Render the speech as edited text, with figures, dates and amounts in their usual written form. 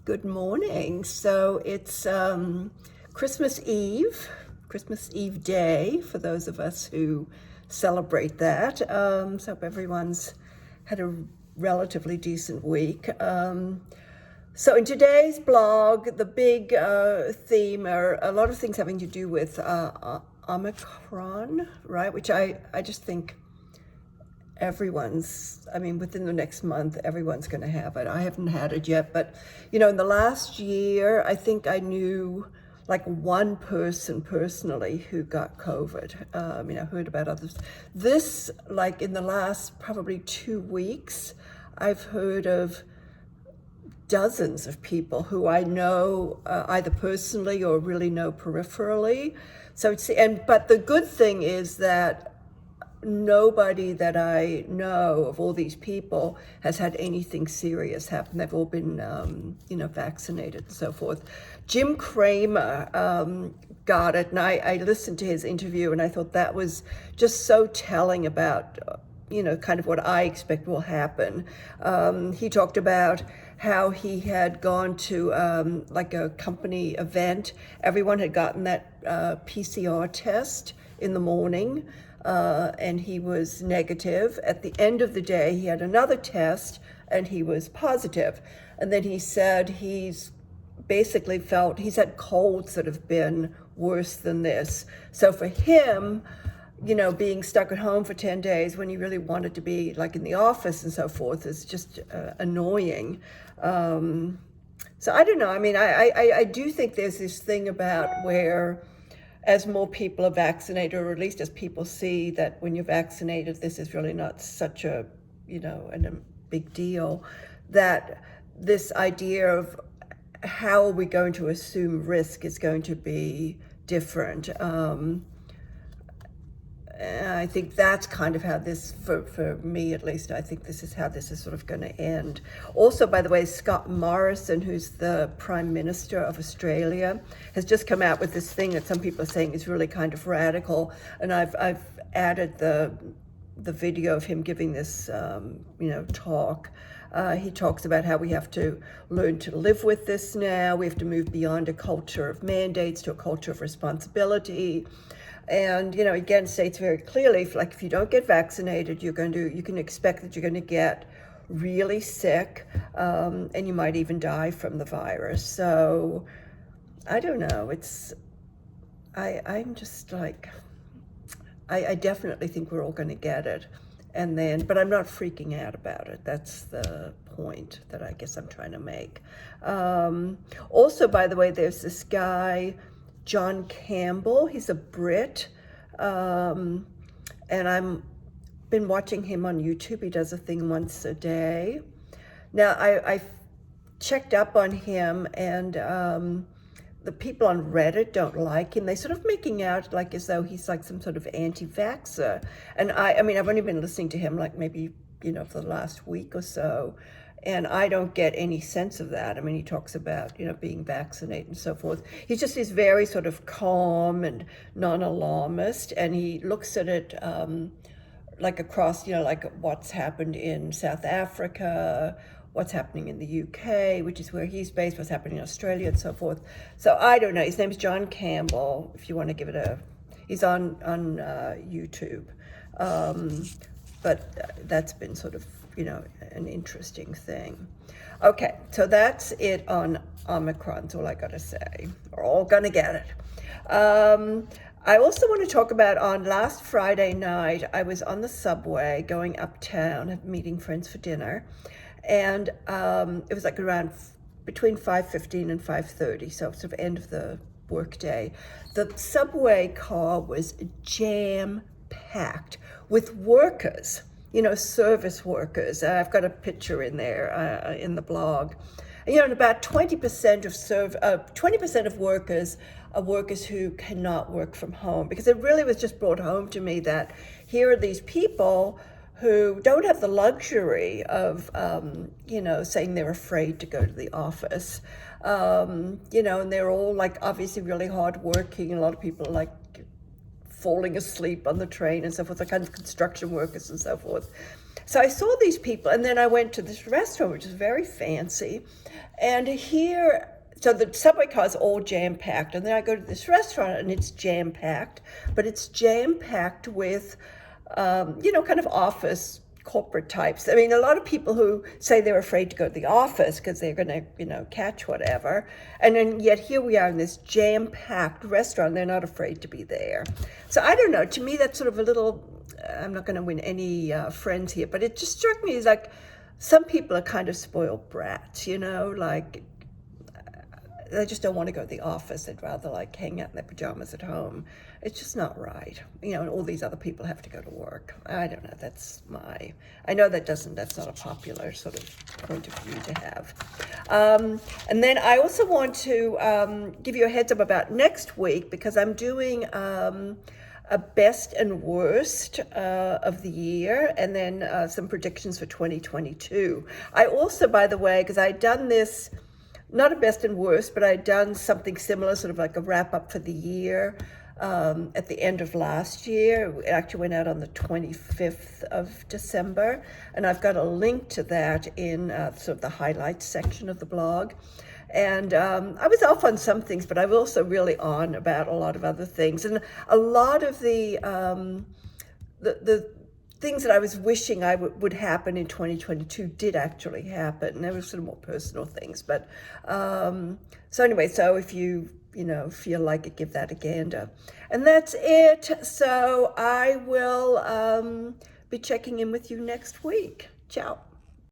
Good morning. So it's Christmas Eve Day for those of us who celebrate that. So hope everyone's had a relatively decent week. So in today's blog, the big theme are a lot of things having to do with Omicron, right? Which I just think within the next month, everyone's going to have it. I haven't had it yet, but, in the last year, I think I knew like one person personally who got COVID. I heard about others. This, like in the last probably 2 weeks, I've heard of dozens of people who I know either personally or really know peripherally. But the good thing is that nobody that I know of all these people has had anything serious happen. They've all been, vaccinated and so forth. Jim Cramer got it, and I listened to his interview, and I thought that was just so telling about, kind of what I expect will happen. He talked about how he had gone to like a company event. Everyone had gotten that PCR test in the morning. And he was negative. At the end of the day, he had another test and he was positive. And then he said he's basically felt he's had colds that have been worse than this. So for him, being stuck at home for 10 days when he really wanted to be like in the office and so forth is just annoying. So I don't know. I do think there's this thing about where as more people are vaccinated, or at least as people see that when you're vaccinated, this is really not such a big deal, that this idea of how are we going to assume risk is going to be different. I think that's kind of how this, for me at least, I think this is how this is sort of going to end. Also, by the way, Scott Morrison, who's the Prime Minister of Australia, has just come out with this thing that some people are saying is really kind of radical. And I've added the video of him giving this, talk. He talks about how we have to learn to live with this now. We have to move beyond a culture of mandates to a culture of responsibility. And, again, states very clearly, if you don't get vaccinated, you can expect that you're going to get really sick, and you might even die from the virus. So I don't know. I'm just like, I definitely think we're all going to get it. But I'm not freaking out about it. That's the point that I guess I'm trying to make. Also, by the way, there's this guy, John Campbell. He's a Brit, and I've been watching him on YouTube. He does a thing once a day. Now, I checked up on him, and the people on Reddit don't like him. They're sort of making out like as though he's like some sort of anti-vaxxer. And I've only been listening to him like maybe, for the last week or so. And I don't get any sense of that. He talks about, being vaccinated and so forth. He's very sort of calm and non-alarmist. And he looks at it like across, like what's happened in South Africa, what's happening in the UK, which is where he's based, what's happening in Australia and so forth. So I don't know. His name's John Campbell, if you want to give it he's on YouTube. But that's been sort of, an interesting thing. Okay, so that's it on Omicron. That's all I got to say. We're all going to get it. I also want to talk about on last Friday night, I was on the subway going uptown, meeting friends for dinner. And it was like around between 5:15 and 5:30, so sort of end of the workday. The subway car was jam-packed with workers, service workers. I've got a picture in there in the blog. And about 20% of workers are workers who cannot work from home, because it really was just brought home to me that here are these people who don't have the luxury of, saying they're afraid to go to the office, and they're all like obviously really hardworking. A lot of people are like falling asleep on the train and so forth, the kind of construction workers and so forth. So I saw these people, and then I went to this restaurant, which is very fancy. And here, so the subway car is all jam-packed. And then I go to this restaurant, and it's jam-packed. But it's jam-packed with, kind of office corporate types. I mean, a lot of people who say they're afraid to go to the office because they're going to, catch whatever. And then yet here we are in this jam-packed restaurant. They're not afraid to be there. So I don't know. To me, that's sort of a little, I'm not going to win any friends here, but it just struck me as like some people are kind of spoiled brats, like they just don't want to go to the office. They'd rather like hang out in their pajamas at home. It's just not right. And all these other people have to go to work. I don't know. I know that's not a popular sort of point of view to have. And then I also want to give you a heads up about next week, because I'm doing a best and worst of the year, and then some predictions for 2022. I also, by the way, because I'd done this, not a best and worst, but I'd done something similar, sort of like a wrap up for the year at the end of last year. It actually went out on the 25th of December, and I've got a link to that in sort of the highlights section of the blog. And I was off on some things, but I was also really on about a lot of other things. And a lot of the things that I was wishing would happen in 2022 did actually happen. And they were sort of more personal things. But so anyway, so if you feel like it, give that a gander. And that's it. So I will be checking in with you next week. Ciao.